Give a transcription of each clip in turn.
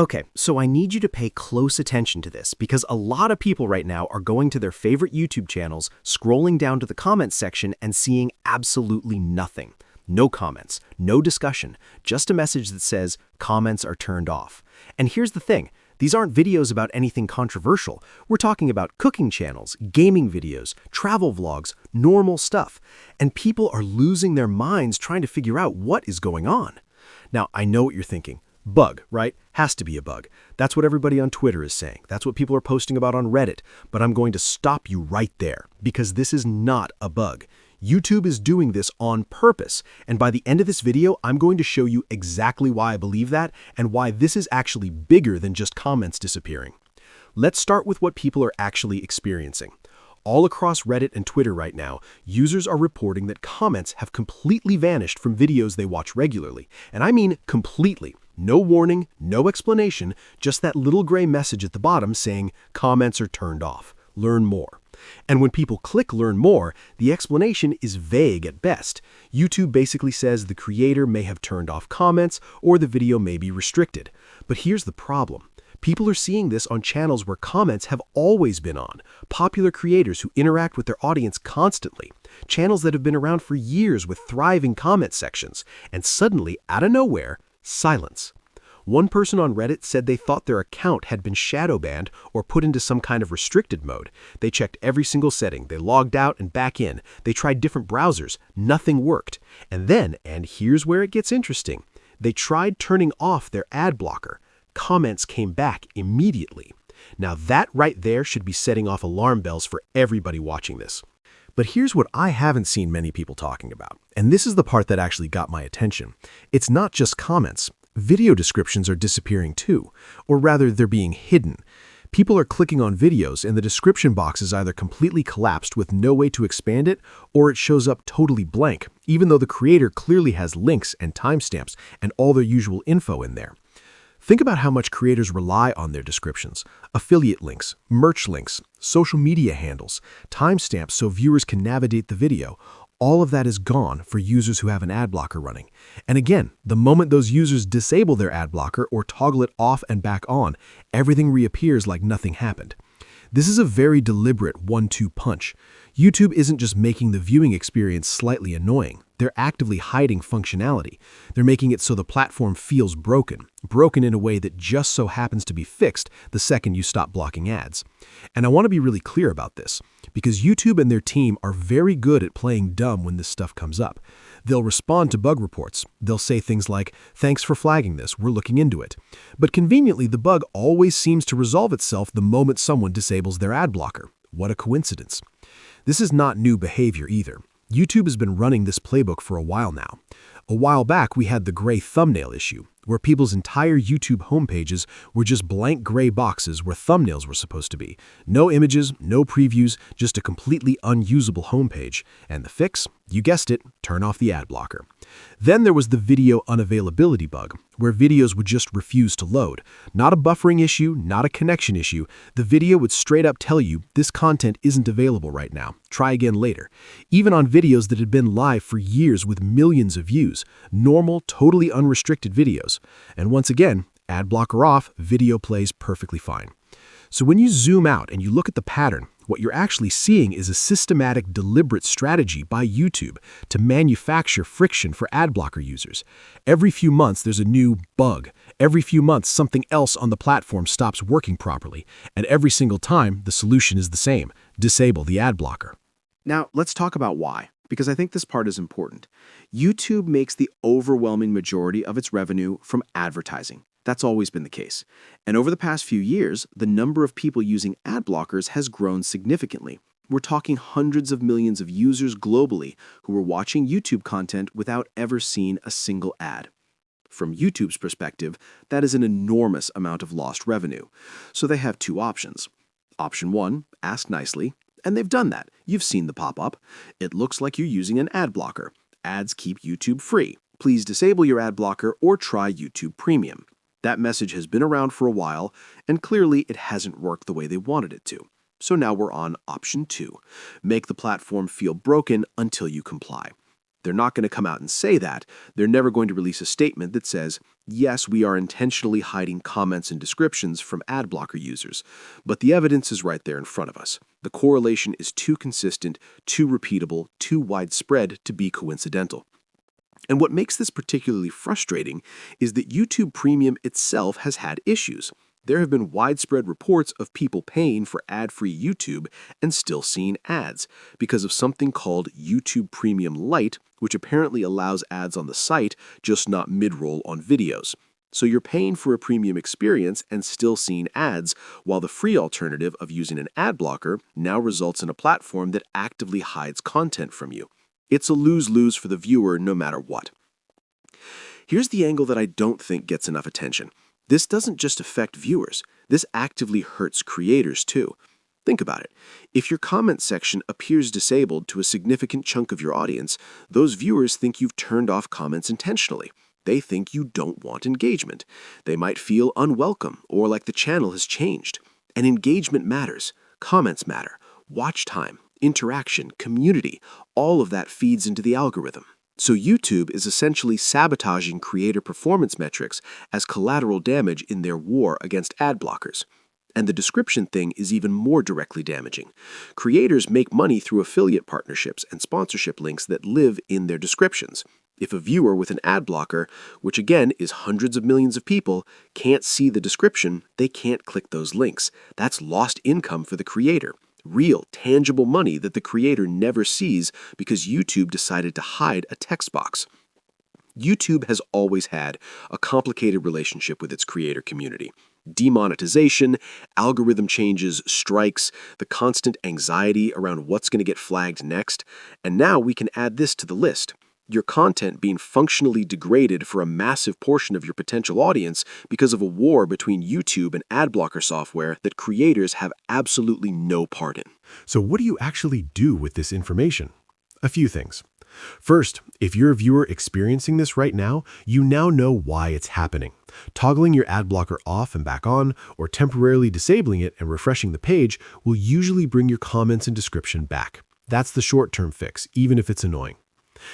Okay, so I need you to pay close attention to this because a lot of people right now are going to their favorite YouTube channels, scrolling down to the comments section and seeing absolutely nothing. No comments, no discussion, just a message that says comments are turned off. And here's the thing, these aren't videos about anything controversial. We're talking about cooking channels, gaming videos, travel vlogs, normal stuff. And people are losing their minds trying to figure out what is going on. Now, I know what you're thinking. Bug, right? Has to be a bug. That's what everybody on Twitter is saying. That's what people are posting about on Reddit. But I'm going to stop you right there because this is not a bug. YouTube is doing this on purpose. And by the end of this video, I'm going to show you exactly why I believe that and why this is actually bigger than just comments disappearing. Let's start with what people are actually experiencing. All across Reddit and Twitter right now, users are reporting that comments have completely vanished from videos they watch regularly. And I mean completely. No warning, no explanation, just that little gray message at the bottom saying comments are turned off. Learn more. And when people click learn more, the explanation is vague at best. YouTube basically says the creator may have turned off comments or the video may be restricted. But here's the problem. People are seeing this on channels where comments have always been on, popular creators who interact with their audience constantly, channels that have been around for years with thriving comment sections, and suddenly, out of nowhere, silence. One person on Reddit said they thought their account had been shadow banned or put into some kind of restricted mode. They checked every single setting, they logged out and back in, they tried different browsers, nothing worked. And then, and here's where it gets interesting, they tried turning off their ad blocker. Comments came back immediately. Now that right there should be setting off alarm bells for everybody watching this. But here's what I haven't seen many people talking about, and this is the part that actually got my attention. It's not just comments. Video descriptions are disappearing too, or rather they're being hidden. People are clicking on videos and the description box is either completely collapsed with no way to expand it, or it shows up totally blank, even though the creator clearly has links and timestamps and all their usual info in there. Think about how much creators rely on their descriptions. Affiliate links, merch links, social media handles, timestamps so viewers can navigate the video. All of that is gone for users who have an ad blocker running. And again, the moment those users disable their ad blocker or toggle it off and back on, everything reappears like nothing happened. This is a very deliberate 1-2 punch. YouTube isn't just making the viewing experience slightly annoying. They're actively hiding functionality. They're making it so the platform feels broken in a way that just so happens to be fixed the second you stop blocking ads. And I want to be really clear about this, because YouTube and their team are very good at playing dumb when this stuff comes up. They'll respond to bug reports. They'll say things like, "Thanks for flagging this, we're looking into it." But conveniently, the bug always seems to resolve itself the moment someone disables their ad blocker. What a coincidence. This is not new behavior either. YouTube has been running this playbook for a while now. A while back, we had the gray thumbnail issue, where people's entire YouTube homepages were just blank gray boxes where thumbnails were supposed to be. No images, no previews, just a completely unusable homepage. And the fix? You guessed it, turn off the ad blocker. Then there was the video unavailability bug, where videos would just refuse to load. Not a buffering issue, not a connection issue. The video would straight up tell you, this content isn't available right now. Try again later. Even on videos that had been live for years with millions of views. Normal, totally unrestricted videos. And once again, ad blocker off, video plays perfectly fine. So when you zoom out and you look at the pattern, what you're actually seeing is a systematic, deliberate strategy by YouTube to manufacture friction for ad blocker users. Every few months, there's a new bug. Every few months, something else on the platform stops working properly. And every single time, the solution is the same: disable the ad blocker. Now, let's talk about why, because I think this part is important. YouTube makes the overwhelming majority of its revenue from advertising. That's always been the case. And over the past few years, the number of people using ad blockers has grown significantly. We're talking hundreds of millions of users globally who are watching YouTube content without ever seeing a single ad. From YouTube's perspective, that is an enormous amount of lost revenue. So they have two options. Option one, ask nicely. And they've done that. You've seen the pop-up. It looks like you're using an ad blocker. Ads keep YouTube free. Please disable your ad blocker or try YouTube Premium. That message has been around for a while, and clearly it hasn't worked the way they wanted it to. So now we're on option two. Make the platform feel broken until you comply. They're not going to come out and say that. They're never going to release a statement that says, yes, we are intentionally hiding comments and descriptions from AdBlocker users. But the evidence is right there in front of us. The correlation is too consistent, too repeatable, too widespread to be coincidental. And what makes this particularly frustrating is that YouTube Premium itself has had issues. There have been widespread reports of people paying for ad-free YouTube and still seeing ads because of something called YouTube Premium Lite, which apparently allows ads on the site, just not mid-roll on videos. So you're paying for a premium experience and still seeing ads, while the free alternative of using an ad blocker now results in a platform that actively hides content from you. It's a lose-lose for the viewer no matter what. Here's the angle that I don't think gets enough attention. This doesn't just affect viewers. This actively hurts creators too. Think about it. If your comment section appears disabled to a significant chunk of your audience, those viewers think you've turned off comments intentionally. They think you don't want engagement. They might feel unwelcome or like the channel has changed. And engagement matters. Comments matter. Watch time, interaction, community, all of that feeds into the algorithm. So YouTube is essentially sabotaging creator performance metrics as collateral damage in their war against ad blockers. And the description thing is even more directly damaging. Creators make money through affiliate partnerships and sponsorship links that live in their descriptions. If a viewer with an ad blocker, which again is hundreds of millions of people, can't see the description, they can't click those links. That's lost income for the creator. Real, tangible money that the creator never sees because YouTube decided to hide a text box. YouTube has always had a complicated relationship with its creator community. Demonetization, algorithm changes, strikes, the constant anxiety around what's going to get flagged next, and now we can add this to the list. Your content being functionally degraded for a massive portion of your potential audience because of a war between YouTube and ad blocker software that creators have absolutely no part in. So what do you actually do with this information? A few things. First, if you're a viewer experiencing this right now, you now know why it's happening. Toggling your ad blocker off and back on, or temporarily disabling it and refreshing the page will usually bring your comments and description back. That's the short-term fix, even if it's annoying.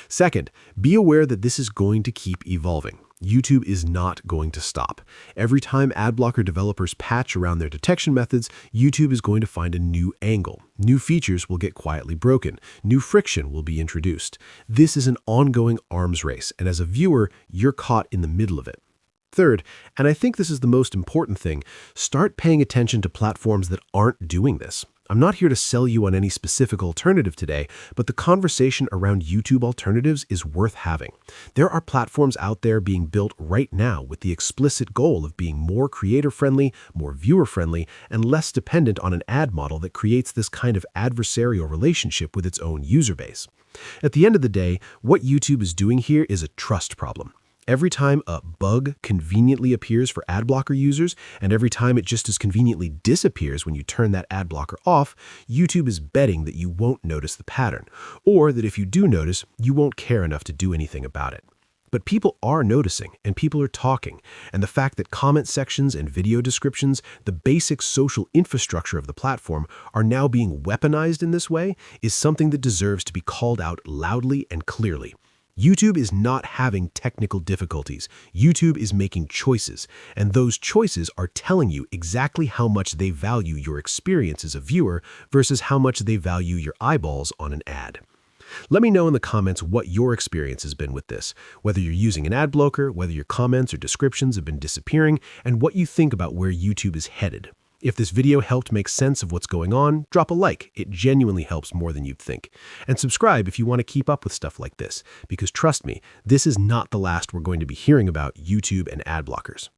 Second, be aware that this is going to keep evolving. YouTube is not going to stop. Every time ad blocker developers patch around their detection methods, YouTube is going to find a new angle. New features will get quietly broken. New friction will be introduced. This is an ongoing arms race, and as a viewer, you're caught in the middle of it. Third, and I think this is the most important thing, start paying attention to platforms that aren't doing this. I'm not here to sell you on any specific alternative today, but the conversation around YouTube alternatives is worth having. There are platforms out there being built right now with the explicit goal of being more creator-friendly, more viewer-friendly, and less dependent on an ad model that creates this kind of adversarial relationship with its own user base. At the end of the day, what YouTube is doing here is a trust problem. Every time a bug conveniently appears for ad blocker users, and every time it just as conveniently disappears when you turn that ad blocker off, YouTube is betting that you won't notice the pattern, or that if you do notice, you won't care enough to do anything about it. But people are noticing, and people are talking, and the fact that comment sections and video descriptions, the basic social infrastructure of the platform, are now being weaponized in this way is something that deserves to be called out loudly and clearly. YouTube is not having technical difficulties. YouTube is making choices, and those choices are telling you exactly how much they value your experience as a viewer versus how much they value your eyeballs on an ad. Let me know in the comments what your experience has been with this, whether you're using an ad blocker, whether your comments or descriptions have been disappearing, and what you think about where YouTube is headed. If this video helped make sense of what's going on, drop a like. It genuinely helps more than you'd think. And subscribe if you want to keep up with stuff like this, because trust me, this is not the last we're going to be hearing about YouTube and ad blockers.